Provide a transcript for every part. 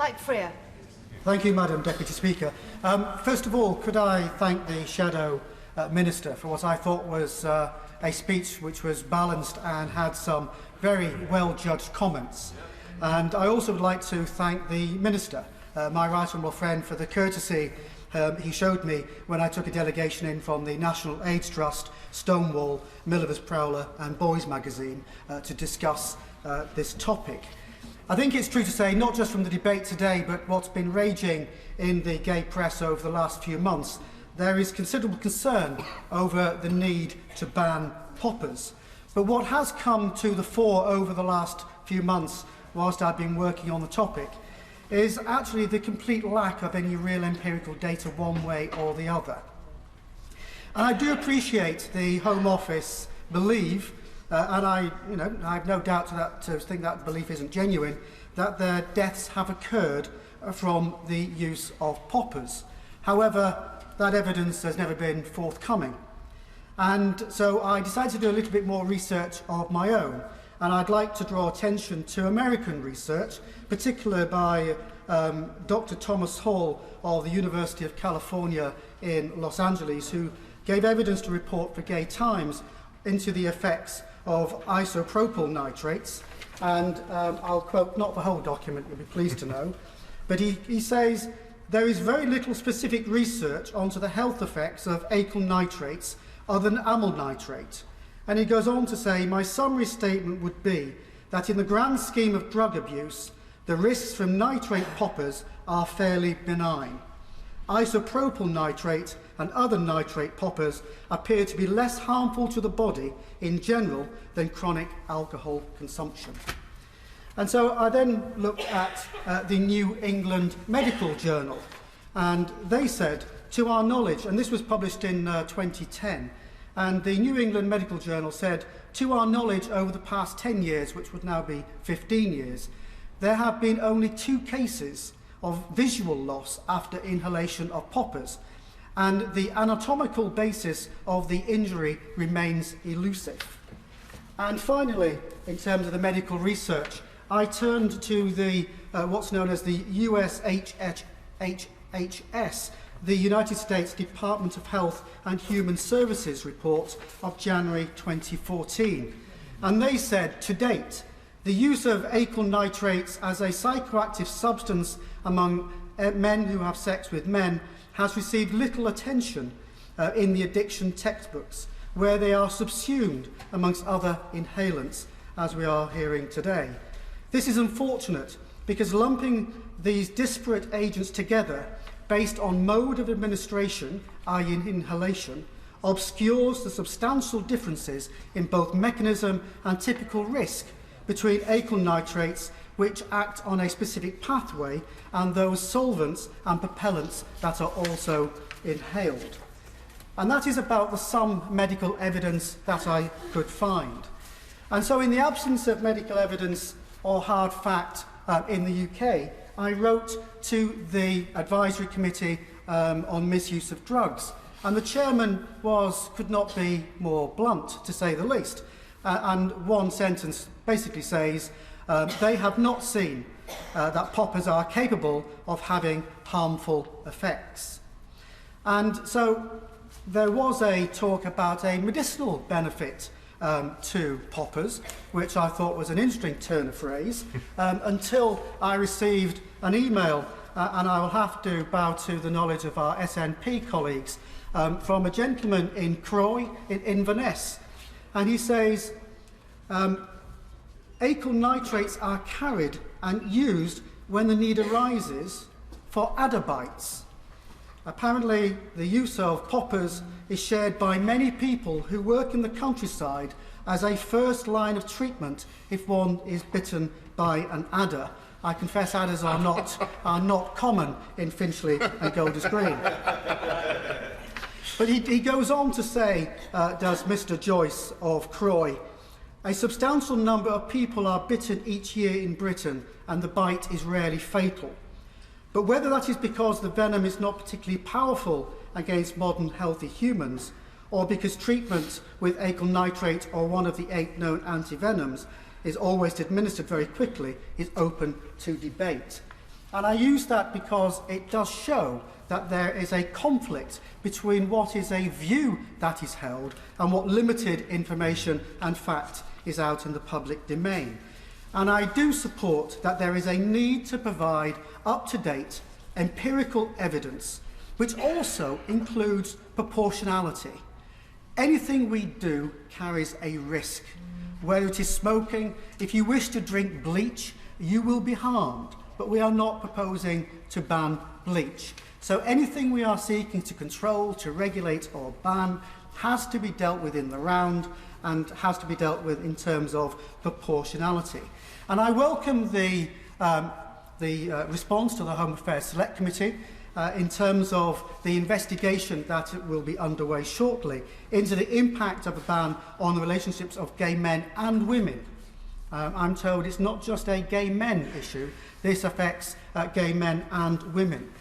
Mike Freer. Thank you, Madam Deputy Speaker. First of all, could I thank the Shadow Minister for what I thought was a speech which was balanced and had some very well-judged comments. And I also would like to thank the Minister, my right honourable friend, for the courtesy he showed me when I took a delegation in from the National AIDS Trust, Stonewall, Miller's Prowler and Boys magazine to discuss this topic. I think it's true to say, not just from the debate today, but what's been raging in the gay press over the last few months, there is considerable concern over the need to ban poppers. But what has come to the fore over the last few months, whilst I've been working on the topic, is actually the complete lack of any real empirical data one way or the other. And I do appreciate the Home Office believe, and I have no doubt to think that belief isn't genuine, that their deaths have occurred from the use of poppers. However, that evidence has never been forthcoming. And so I decided to do a little bit more research of my own. And I'd like to draw attention to American research, particularly by Dr. Thomas Hall of the University of California in Los Angeles, who gave evidence to report for Gay Times into the effects of isopropyl nitrates. And I'll quote not the whole document, you'll be pleased to know, but he says, there is very little specific research onto the health effects of acyl nitrates other than amyl nitrate. And he goes on to say, my summary statement would be that in the grand scheme of drug abuse, the risks from nitrate poppers are fairly benign. Isopropyl nitrate and other nitrate poppers appear to be less harmful to the body in general than chronic alcohol consumption. And so I then looked at the New England Medical Journal, and they said, to our knowledge, and this was published in 2010, and the New England Medical Journal said, to our knowledge over the past 10 years, which would now be 15 years, there have been only 2 cases of visual loss after inhalation of poppers, and the anatomical basis of the injury remains elusive. And finally, in terms of the medical research, I turned to the what's known as the USHHS, the United States Department of Health and Human Services report of January 2014. And they said, to date, the use of acyl nitrates as a psychoactive substance among men who have sex with men has received little attention in the addiction textbooks, where they are subsumed amongst other inhalants, as we are hearing today. This is unfortunate because lumping these disparate agents together based on mode of administration, i.e. inhalation, obscures the substantial differences in both mechanism and typical risk between acyl nitrates, which act on a specific pathway, and those solvents and propellants that are also inhaled. And that is about the some medical evidence that I could find. And so in the absence of medical evidence or hard fact in the UK, I wrote to the Advisory Committee on Misuse of Drugs, and the chairman could not be more blunt, to say the least. And one sentence basically says, they have not seen that poppers are capable of having harmful effects. And so there was a talk about a medicinal benefit to poppers, which I thought was an interesting turn of phrase, until I received an email, and I will have to bow to the knowledge of our SNP colleagues, from a gentleman in Croy, in Inverness. And he says, acyl nitrates are carried and used when the need arises for adabites. Apparently, the use of poppers is shared by many people who work in the countryside as a first line of treatment if one is bitten by an adder. I confess adders are not common in Finchley and Golders Green. But he goes on to say, does Mr. Joyce of Croy, a substantial number of people are bitten each year in Britain and the bite is rarely fatal. But whether that is because the venom is not particularly powerful against modern healthy humans, or because treatment with acyl nitrate or one of the 8 known antivenoms is always administered very quickly, is open to debate. And I use that because it does show that there is a conflict between what is a view that is held and what limited information and fact is out in the public domain. And I do support that there is a need to provide up-to-date empirical evidence, which also includes proportionality. Anything we do carries a risk. Whether it is smoking, if you wish to drink bleach, you will be harmed. But we are not proposing to ban bleach. So anything we are seeking to control, to regulate or ban has to be dealt with in the round and has to be dealt with in terms of proportionality. And I welcome the response to the Home Affairs Select Committee in terms of the investigation that will be underway shortly into the impact of a ban on the relationships of gay men and women. I'm told it's not just a gay men issue, this affects gay men and women.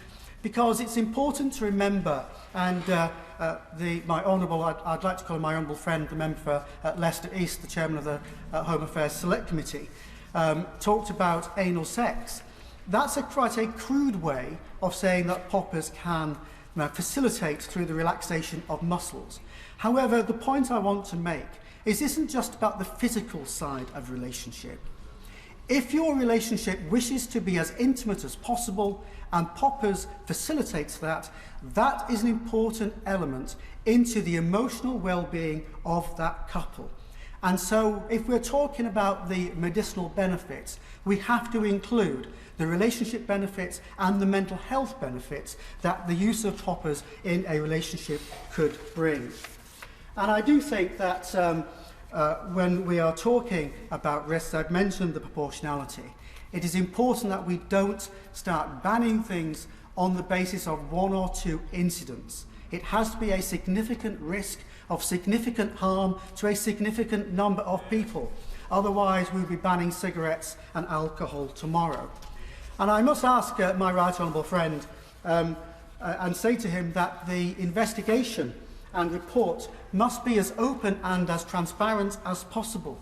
Because it's important to remember, and my honourable, I'd like to call him my honourable friend, the member for Leicester East, the chairman of the Home Affairs Select Committee, talked about anal sex. That's quite a crude way of saying that poppers can facilitate through the relaxation of muscles. However, the point I want to make is this isn't just about the physical side of relationship. If your relationship wishes to be as intimate as possible and poppers facilitates that, that is an important element into the emotional well-being of that couple. And so if we're talking about the medicinal benefits, we have to include the relationship benefits and the mental health benefits that the use of poppers in a relationship could bring. And I do think that when we are talking about risks, I've mentioned the proportionality. It is important that we don't start banning things on the basis of one or two incidents. It has to be a significant risk of significant harm to a significant number of people. Otherwise, we'll be banning cigarettes and alcohol tomorrow. And I must ask my right honourable friend and say to him that the investigation and report must be as open and as transparent as possible.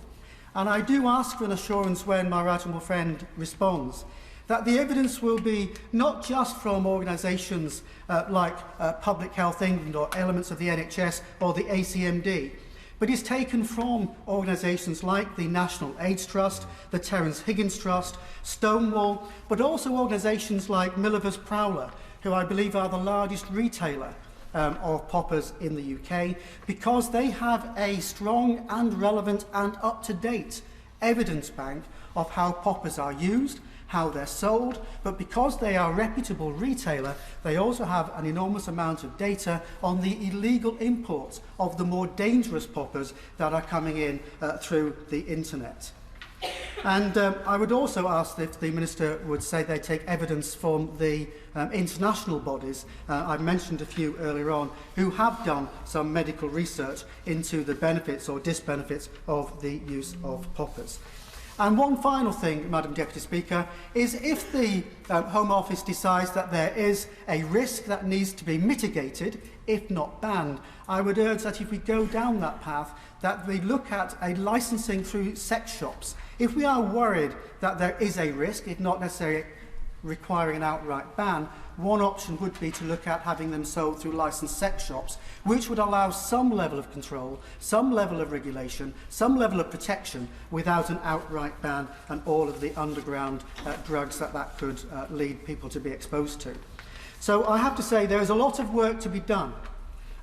And I do ask for an assurance when my right honourable friend responds that the evidence will be not just from organisations like Public Health England or elements of the NHS or the ACMD, but is taken from organisations like the National AIDS Trust, the Terence Higgins Trust, Stonewall, but also organisations like Miller's Prowler, who I believe are the largest retailer of poppers in the UK, because they have a strong and relevant and up-to-date evidence bank of how poppers are used, how they're sold, but because they are a reputable retailer, they also have an enormous amount of data on the illegal imports of the more dangerous poppers that are coming in through the internet. And I would also ask if the Minister would say they take evidence from the international bodies, I mentioned a few earlier on, who have done some medical research into the benefits or disbenefits of the use of poppers. And one final thing, Madam Deputy Speaker, is if the Home Office decides that there is a risk that needs to be mitigated, if not banned, I would urge that if we go down that path, that we look at a licensing through sex shops. If we are worried that there is a risk, if not necessarily requiring an outright ban, one option would be to look at having them sold through licensed sex shops, which would allow some level of control, some level of regulation, some level of protection without an outright ban and all of the underground drugs that could lead people to be exposed to. So I have to say there is a lot of work to be done,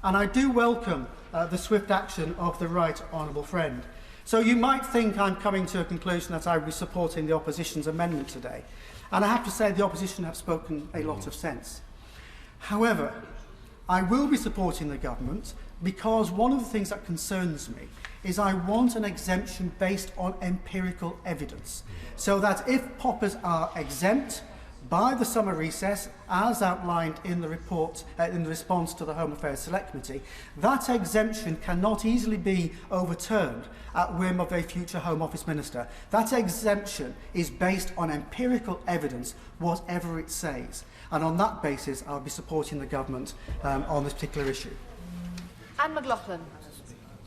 and I do welcome the swift action of the right honourable friend. So you might think I'm coming to a conclusion that I will be supporting the opposition's amendment today. And I have to say the opposition have spoken a lot of sense. However, I will be supporting the government because one of the things that concerns me is I want an exemption based on empirical evidence. So that if poppers are exempt by the summer recess, as outlined in the report in the response to the Home Affairs Select Committee, that exemption cannot easily be overturned at whim of a future Home Office Minister. That exemption is based on empirical evidence, whatever it says. And on that basis, I'll be supporting the government on this particular issue. Anne McLaughlin.